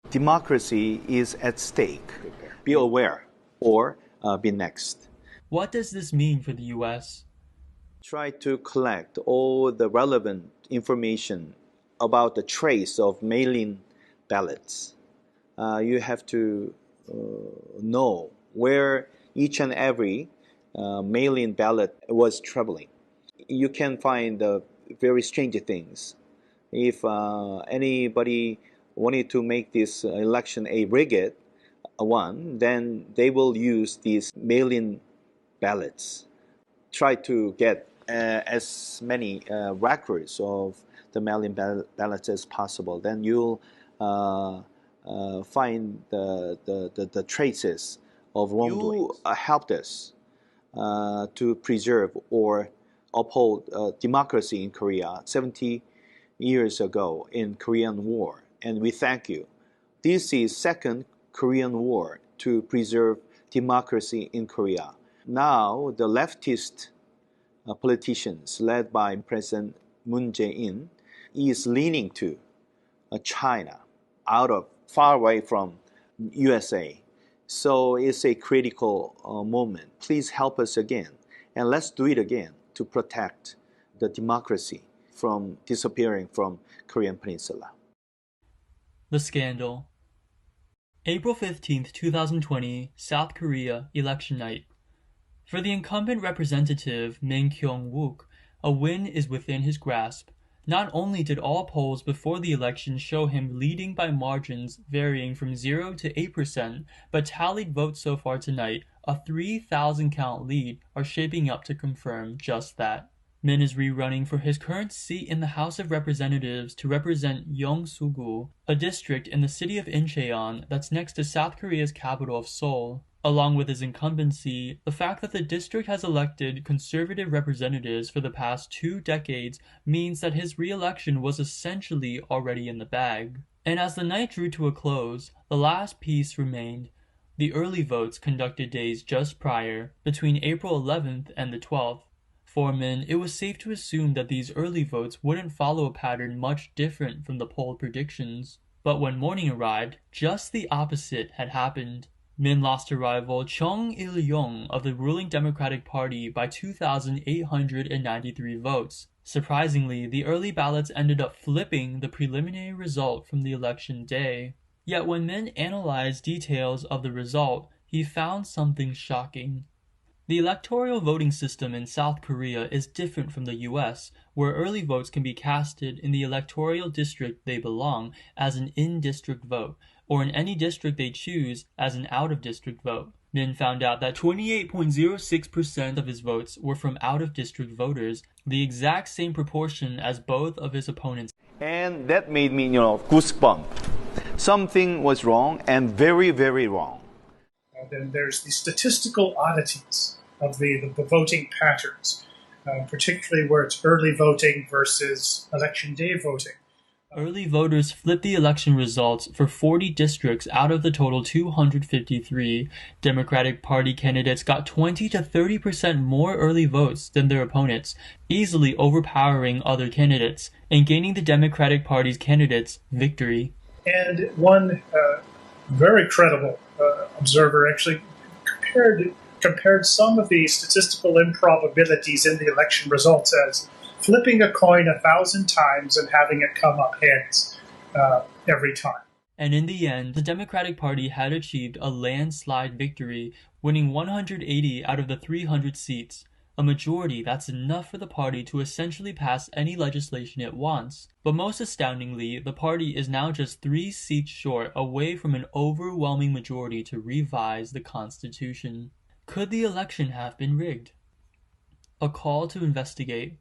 Democracy is at stake. Be aware or be next. What does this mean for the US? Try to collect all the relevant information about the trace of mail-in ballots. You have to know where each and every mail-in ballot was traveling. You can find very strange things. If anybody wanted to make this election a rigged one, then they will use these mail-in ballots. Try to get as many records of the mail-in ballots as possible. Then you'll find the traces of wrongdoing. You helped us to preserve or uphold democracy in Korea 70 years ago in Korean War, and we thank you. This is second Korean War to preserve democracy in Korea. Now the leftist politicians led by President Moon Jae-in is leaning to China far away from USA. So it's a critical moment. Please help us again, and let's do it again to protect the democracy from disappearing from Korean Peninsula. The scandal. April 15th, 2020, South Korea, election night. For the incumbent representative Min Kyung-wook, a win is within his grasp. Not only did all polls before the election show him leading by margins varying from 0 to 8%, but tallied votes so far tonight, a 3,000 count lead, are shaping up to confirm just that. Min is rerunning for his current seat in the House of Representatives to represent Yeongsu-gu, a district in the city of Incheon that's next to South Korea's capital of Seoul. Along with his incumbency, the fact that the district has elected conservative representatives for the past 2 decades means that his re-election was essentially already in the bag. And as the night drew to a close, the last piece remained: the early votes conducted days just prior, between April 11th and the 12th. For Min, it was safe to assume that these early votes wouldn't follow a pattern much different from the poll predictions. But when morning arrived, just the opposite had happened. Min lost to rival Chung Il-yong of the ruling Democratic Party by 2,893 votes. Surprisingly, the early ballots ended up flipping the preliminary result from the election day. Yet when Min analyzed details of the result, he found something shocking. The electoral voting system in South Korea is different from the US, where early votes can be casted in the electoral district they belong as an in-district vote, or in any district they choose as an out-of-district vote. Min found out that 28.06% of his votes were from out-of-district voters, the exact same proportion as both of his opponents. And that made me, goosebump. Something was wrong, and very, very wrong. Then there's the statistical oddities of the voting patterns, particularly where it's early voting versus election day voting. Early voters flipped the election results for 40 districts out of the total 253. Democratic Party candidates got 20 to 30% more early votes than their opponents, easily overpowering other candidates and gaining the Democratic Party's candidates victory. And one very credible observer actually compared some of the statistical improbabilities in the election results as flipping a coin 1,000 times and having it come up heads every time. And in the end, the Democratic Party had achieved a landslide victory, winning 180 out of the 300 seats, a majority that's enough for the party to essentially pass any legislation it wants. But most astoundingly, the party is now just 3 seats short away from an overwhelming majority to revise the Constitution. Could the election have been rigged? A call to investigate.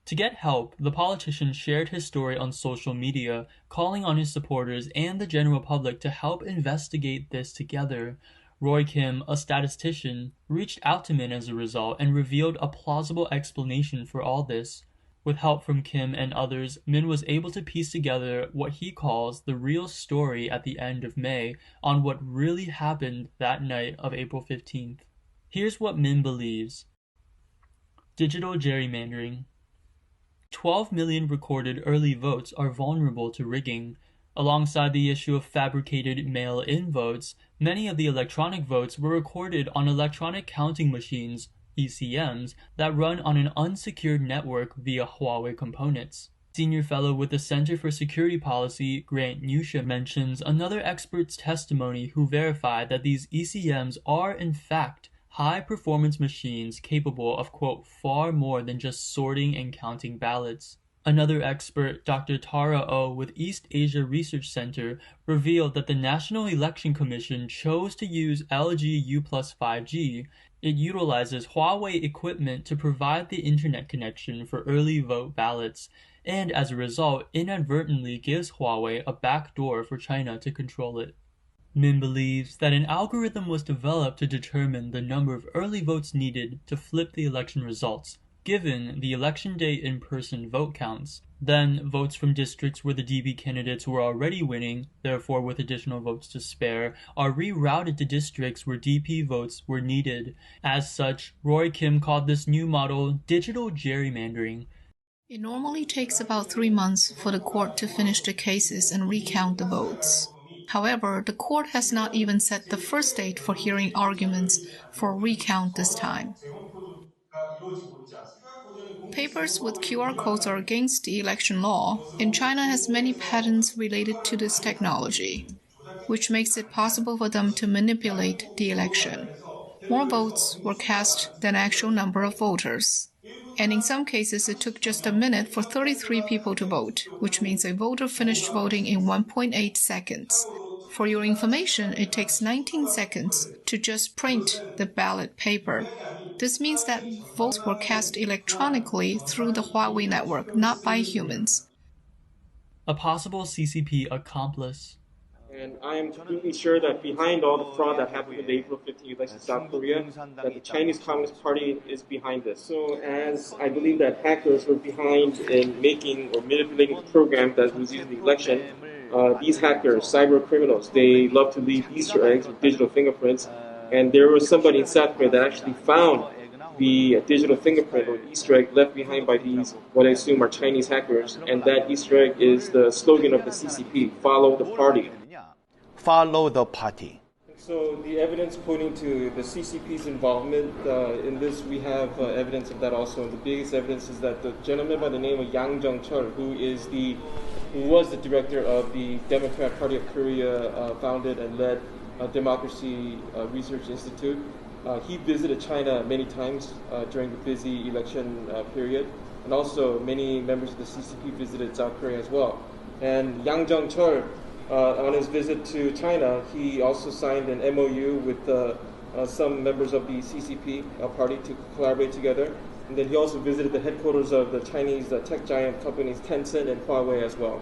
To get help, the politician shared his story on social media, calling on his supporters and the general public to help investigate this together. Roy Kim, a statistician, reached out to Min as a result and revealed a plausible explanation for all this. With help from Kim and others, Min was able to piece together what he calls the real story at the end of May on what really happened that night of April 15th. Here's what Min believes. Digital gerrymandering. 12 million recorded early votes are vulnerable to rigging. Alongside the issue of fabricated mail-in votes, many of the electronic votes were recorded on electronic counting machines, ECMs, that run on an unsecured network via Huawei components. Senior fellow with the Center for Security Policy, Grant Newsham, mentions another expert's testimony who verified that these ECMs are in fact high-performance machines capable of, quote, far more than just sorting and counting ballots. Another expert, Dr. Tara Oh with East Asia Research Center, revealed that the National Election Commission chose to use LG U plus 5G. It utilizes Huawei equipment to provide the internet connection for early vote ballots, and as a result, inadvertently gives Huawei a backdoor for China to control it. Min believes that an algorithm was developed to determine the number of early votes needed to flip the election results, given the election day in-person vote counts. Then, votes from districts where the DB candidates were already winning, therefore with additional votes to spare, are rerouted to districts where DP votes were needed. As such, Roy Kim called this new model digital gerrymandering. It normally takes about 3 months for the court to finish the cases and recount the votes. However, the court has not even set the first date for hearing arguments for a recount this time. Papers with QR codes are against the election law, and China has many patents related to this technology, which makes it possible for them to manipulate the election. More votes were cast than actual number of voters. And in some cases, it took just a minute for 33 people to vote, which means a voter finished voting in 1.8 seconds. For your information, it takes 19 seconds to just print the ballot paper. This means that votes were cast electronically through the Huawei network, not by humans. A possible CCP accomplice. And I am completely sure that behind all the fraud that happened in the April 15th election in South Korea, that the Chinese Communist Party is behind this. So as I believe that hackers were behind in making or manipulating the program that was used in the election, these hackers, cyber criminals, they love to leave Easter eggs with digital fingerprints. And there was somebody in South Korea that actually found the digital fingerprint or Easter egg left behind by these, what I assume are Chinese hackers. And that Easter egg is the slogan of the CCP, follow the party. Follow the party. So the evidence pointing to the CCP's involvement in this, we have evidence of that also. And the biggest evidence is that the gentleman by the name of Yang Jung-chul, who was the director of the Democratic Party of Korea, founded and led Democracy Research Institute. He visited China many times during the busy election period, and also many members of the CCP visited South Korea as well. And Yang Jung-chul, on his visit to China, he also signed an MOU with some members of the CCP party to collaborate together. And then he also visited the headquarters of the Chinese tech giant companies Tencent and Huawei as well.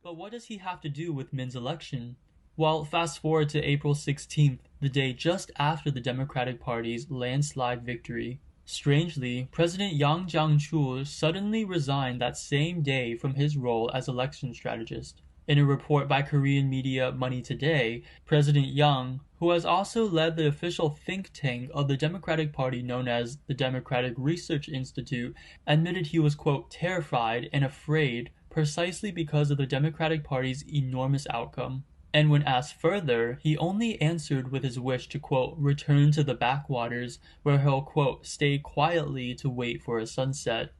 But what does he have to do with Min's election? Well, fast forward to April 16th, the day just after the Democratic Party's landslide victory. Strangely, President Yang Jung-chul suddenly resigned that same day from his role as election strategist. In a report by Korean media Money Today, President Yang, who has also led the official think tank of the Democratic Party known as the Democratic Research Institute, admitted he was, quote, terrified and afraid precisely because of the Democratic Party's enormous outcome. And when asked further, he only answered with his wish to, quote, return to the backwaters, where he'll, quote, stay quietly to wait for a sunset.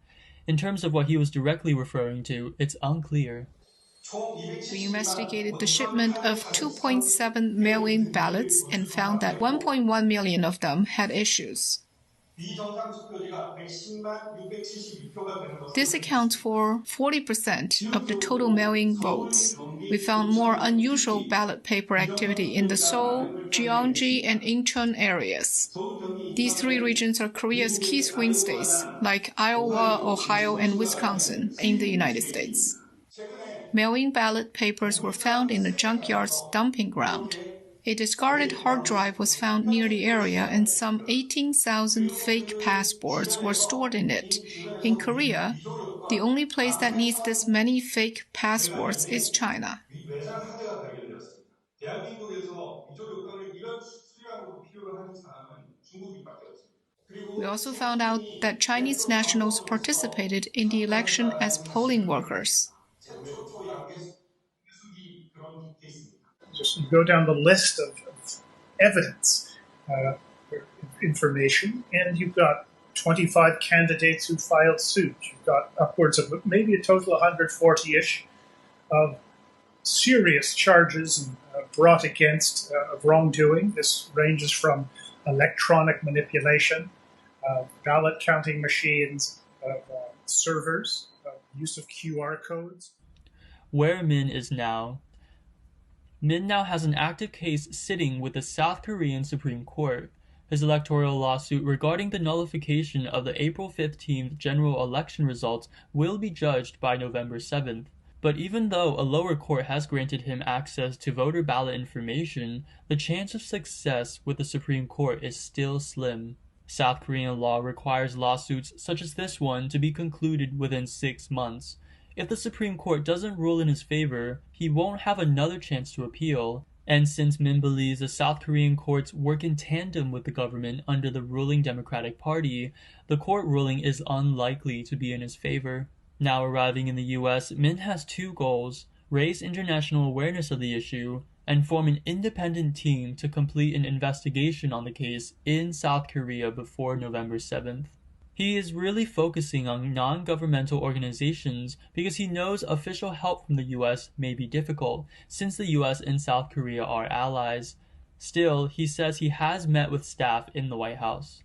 In terms of what he was directly referring to, it's unclear. We investigated the shipment of 2.7 million ballots and found that 1.1 million of them had issues. This accounts for 40% of the total mail-in votes. We found more unusual ballot paper activity in the Seoul, Gyeonggi, and Incheon areas. These three regions are Korea's key swing states, like Iowa, Ohio, and Wisconsin in the United States. Mail-in ballot papers were found in the junkyard's dumping ground. A discarded hard drive was found near the area, and some 18,000 fake passports were stored in it. In Korea, the only place that needs this many fake passports is China. We also found out that Chinese nationals participated in the election as polling workers. Just go down the list of evidence, information, and you've got 25 candidates who filed suit. You've got upwards of maybe a total of 140-ish of serious charges brought against of wrongdoing. This ranges from electronic manipulation, ballot counting machines, servers, use of QR codes. Where Min is now. Min now has an active case sitting with the South Korean Supreme Court. His electoral lawsuit regarding the nullification of the April 15th general election results will be judged by November 7th. But even though a lower court has granted him access to voter ballot information, the chance of success with the Supreme Court is still slim. South Korean law requires lawsuits such as this one to be concluded within 6 months. If the Supreme Court doesn't rule in his favor, he won't have another chance to appeal. And since Min believes the South Korean courts work in tandem with the government under the ruling Democratic Party, the court ruling is unlikely to be in his favor. Now arriving in the US, Min has 2 goals: raise international awareness of the issue, and form an independent team to complete an investigation on the case in South Korea before November 7th. He is really focusing on non-governmental organizations because he knows official help from the US may be difficult, since the US and South Korea are allies. Still, he says he has met with staff in the White House.